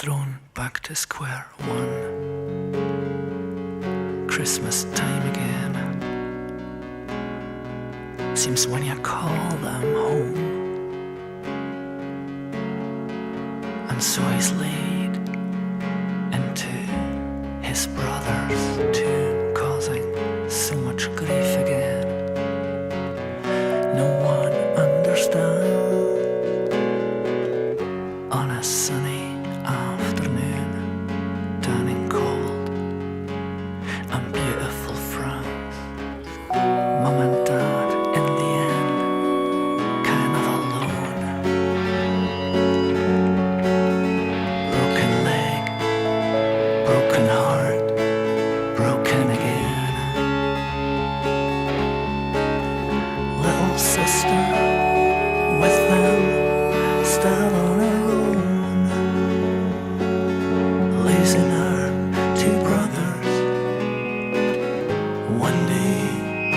thrown back to square one. Christmas time again. Seems when you call them home, and so he's laid into his brother's tomb, causing so much grief again. No one understands on a sunny afternoon, turning cold and beautiful France. Mum and Dad in the end, kind of alone. Broken leg, broken heart, broken again. Little sister with them, still on her own, losing her two brothers. One day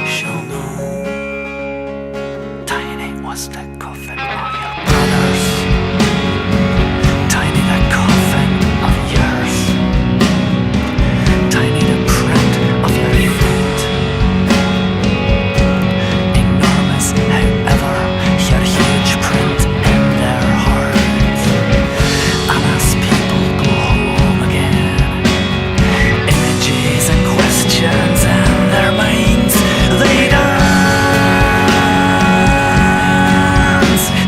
she'll know. Tiny was the coffin of your brothers, tiny the coffin of yours, tiny the print of your feet, enormous however your huge print in their hearts. And as people go home again, images and questions in their minds, they dance,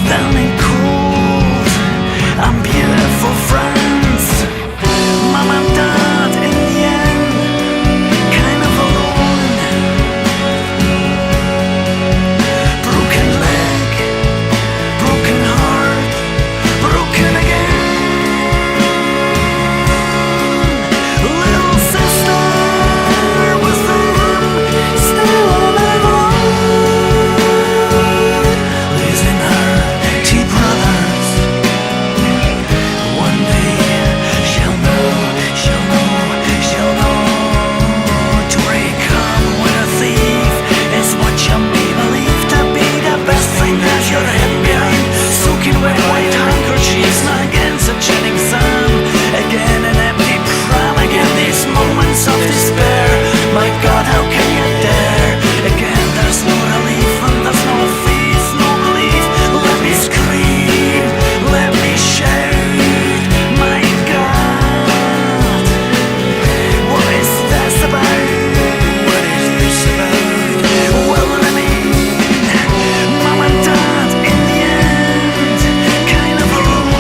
then in cold and beautiful France. Mum and Dad in the end, kind of alone. Broken leg, broken heart, broken again. Little sister with them, still on her own, losing her two brothers. One day she'll know, she'll know, she'll know. To break come with a thief is what you may believe to be the best thing that you're hidden behind. Soaking wet white handkerchiefs, not against a chilling sun. Again an empty pram, again these moments of despair. My God, how can you dare? Again there's no relief and there's no faith, no belief. Let me scream, let me shout. My God, what is this about? What is this about? Well, I mean, Mum and Dad in the end, kind of alone.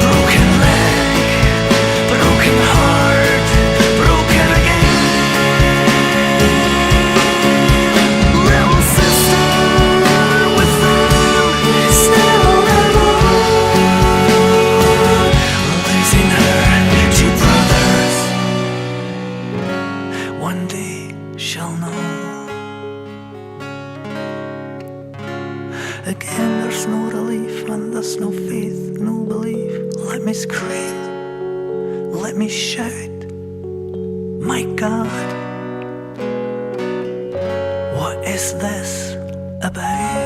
Broken leg, broken heart, broken again. Little sister with them, still on her own, losing her two brothers. One day she'll know. Again there's no relief and there's no faith, no belief. Let me scream, let me shout. My God, what is this about?